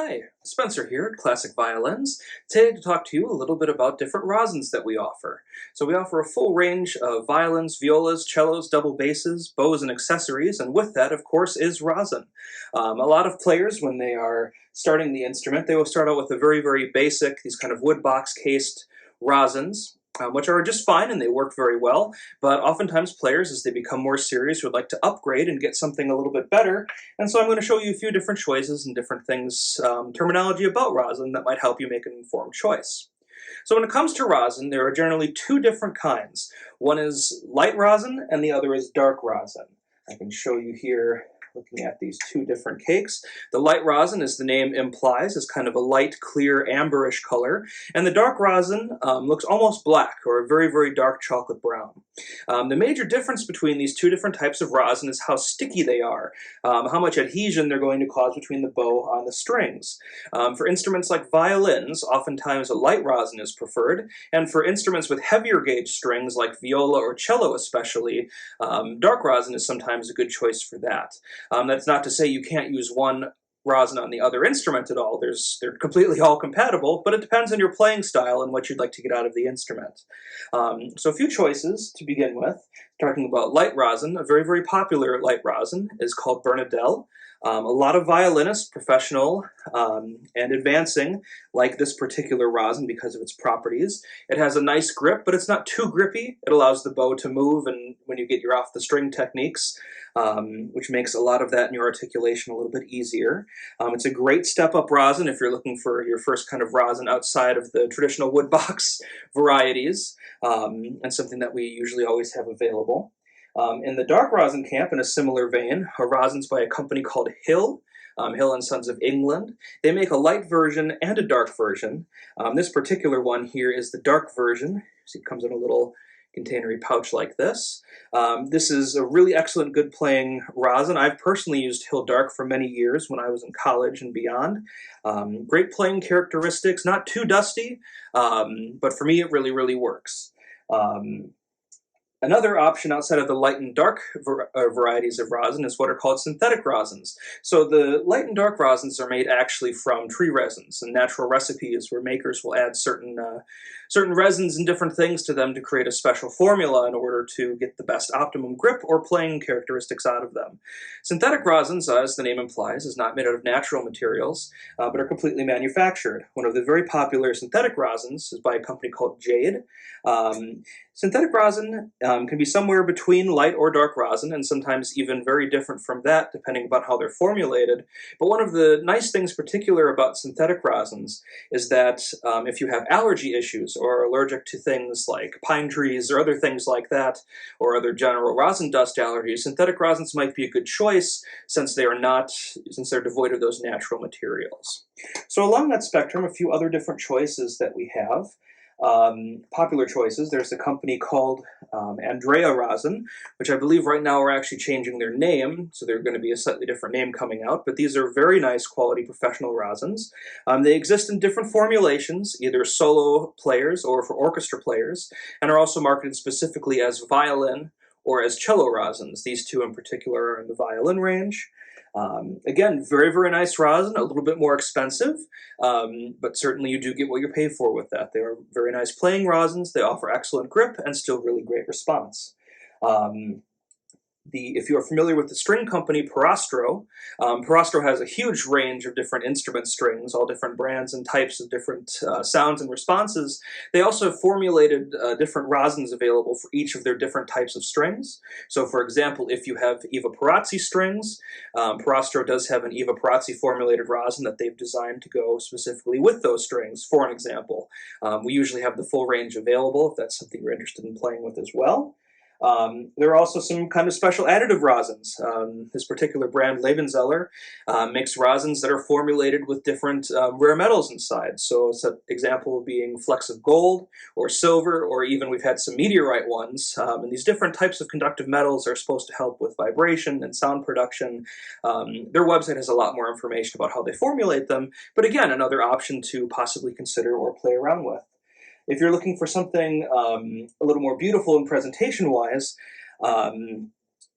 Hi, Spencer here at Classic Violins. Today to talk to you a little bit about different rosins that we offer. So we offer a full range of violins, violas, cellos, double basses, bows, and accessories, and with that, of course, is rosin. A lot of players, when they are starting the instrument, they will start out with a very basic, these kind of wood box cased rosins. Which are just fine and they work very well, but oftentimes players, as they become more serious, would like to upgrade and get something a little bit better. And so I'm going to show you a few different choices and different things, terminology about rosin that might help you make an informed choice. So when it comes to rosin, there are generally two different kinds. One is light rosin and the other is dark rosin. I can show you here looking at these two different cakes. The light rosin, as the name implies, is kind of a light, clear, amberish color, and the dark rosin looks almost black or a very dark chocolate brown. The major difference between these two different types of rosin is how sticky they are, how much adhesion they're going to cause between the bow on the strings. For instruments like violins, oftentimes a light rosin is preferred, and for instruments with heavier gauge strings like viola or cello especially, dark rosin is sometimes a good choice for that. That's not to say you can't use one rosin on the other instrument at all. They're completely all compatible, but it depends on your playing style and what you'd like to get out of the instrument. So a few choices to begin with. Talking about light rosin, a very popular light rosin is called Bernadelle. A lot of violinists, professional and advancing, like this particular rosin because of its properties. It has a nice grip, but it's not too grippy. It allows the bow to move and when you get your off-the-string techniques, which makes a lot of that in your articulation a little bit easier. It's a great step-up rosin if you're looking for your first kind of rosin outside of the traditional wood box varieties, and something that we usually always have available. In the dark rosin camp, in a similar vein, are rosins by a company called Hill, Hill and Sons of England. They make a light version and a dark version. This particular one here is the dark version. See, it comes in a little containery pouch like this. This is a really excellent, good playing rosin. I've personally used Hill Dark for many years when I was in college and beyond. Great playing characteristics, not too dusty, but for me it really works. Another option outside of the light and dark varieties of rosin is what are called synthetic rosins. So the light and dark rosins are made actually from tree resins and natural recipes where makers will add certain resins and different things to them to create a special formula in order to get the best optimum grip or playing characteristics out of them. Synthetic rosins, as the name implies, is not made out of natural materials, but are completely manufactured. One of the very popular synthetic rosins is by a company called Jade. Synthetic rosin can be somewhere between light or dark rosin, and sometimes even very different from that, depending upon how they're formulated. But one of the nice things particular about synthetic rosins is that if you have allergy issues or are allergic to things like pine trees or other things like that, or other general rosin dust allergies, synthetic rosins might be a good choice since they're devoid of those natural materials. So along that spectrum, a few other different choices that we have. Popular choices, there's a company called Andrea Rosin, which I believe right now are actually changing their name, so they're going to be a slightly different name coming out, but these are very nice quality professional rosins. They exist in different formulations, either solo players or for orchestra players, and are also marketed specifically as violin or as cello rosins. These two in particular are in the violin range. Again, very nice rosin, a little bit more expensive, but certainly you do get what you pay for with that. They are very nice playing rosins, they offer excellent grip and still really great response. If you are familiar with the string company Perostro, Perostro has a huge range of different instrument strings, all different brands and types of different sounds and responses. They also have formulated different rosins available for each of their different types of strings. So for example, if you have Eva Perazzi strings, Perostro does have an Eva Perazzi formulated rosin that they've designed to go specifically with those strings, for an example. We usually have the full range available if that's something you're interested in playing with as well. There are also some kind of special additive rosins. This particular brand, Lebenzeller, makes rosins that are formulated with different rare metals inside. So it's an example being flecks of gold or silver, or even we've had some meteorite ones. And these different types of conductive metals are supposed to help with vibration and sound production. Their website has a lot more information about how they formulate them, but again, another option to possibly consider or play around with. If you're looking for something a little more beautiful and presentation-wise,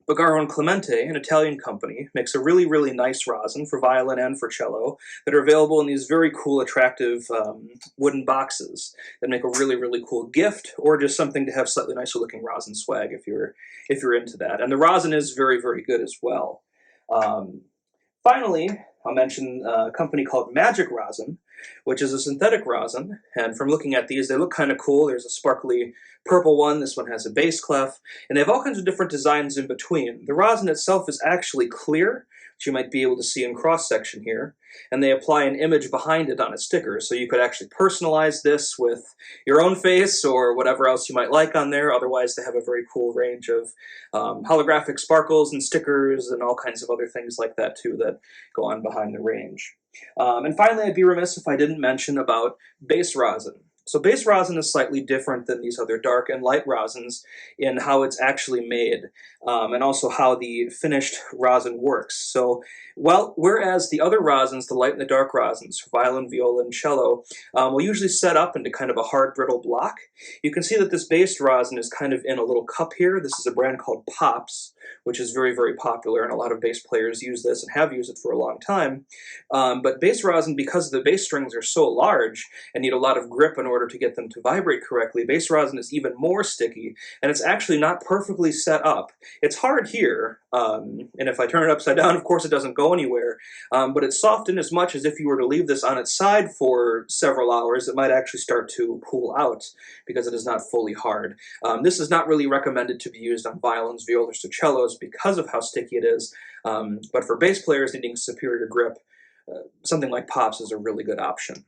Bagaro and Clemente, an Italian company, makes a really, really nice rosin for violin and for cello that are available in these very cool, attractive wooden boxes that make a really, really cool gift, or just something to have slightly nicer looking rosin swag if you're into that. And the rosin is very, very good as well. Finally, I'll mention a company called Magic Rosin, which is a synthetic rosin, and from looking at these, they look kind of cool. There's a sparkly purple one, this one has a bass clef, and they have all kinds of different designs in between. The rosin itself is actually clear, which you might be able to see in cross-section here, and they apply an image behind it on a sticker, so you could actually personalize this with your own face or whatever else you might like on there. Otherwise, they have a very cool range of holographic sparkles and stickers and all kinds of other things like that too that go on behind the range. And finally, I'd be remiss if I didn't mention about base rosin. So base rosin is slightly different than these other dark and light rosins in how it's actually made, and also how the finished rosin works. So whereas the other rosins, the light and the dark rosins, for violin, viola, and cello, will usually set up into kind of a hard brittle block, you can see that this base rosin is kind of in a little cup here. This is a brand called Pops, which is very, very popular, and a lot of bass players use this and have used it for a long time. But base rosin, because the bass strings are so large and need a lot of grip in order to get them to vibrate correctly, base rosin is even more sticky, and it's actually not perfectly set up. It's hard here, and if I turn it upside down, of course it doesn't go anywhere, but it's soft in as much as if you were to leave this on its side for several hours, it might actually start to cool out because it is not fully hard. This is not really recommended to be used on violins, violas, or cellos because of how sticky it is, but for bass players needing superior grip, something like Pops is a really good option.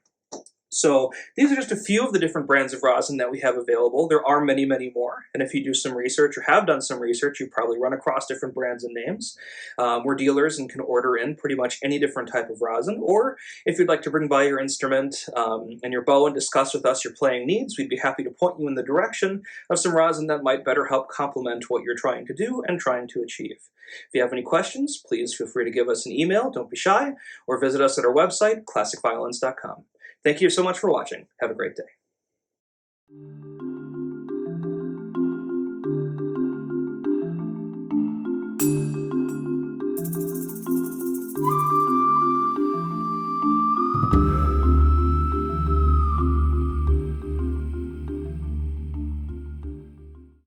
So these are just a few of the different brands of rosin that we have available. There are many, many more, and if you do some research or have done some research, you've probably run across different brands and names. We're dealers and can order in pretty much any different type of rosin, or if you'd like to bring by your instrument and your bow and discuss with us your playing needs, we'd be happy to point you in the direction of some rosin that might better help complement what you're trying to do and trying to achieve. If you have any questions, please feel free to give us an email, don't be shy, or visit us at our website, classicviolins.com. Thank you so much for watching. Have a great day.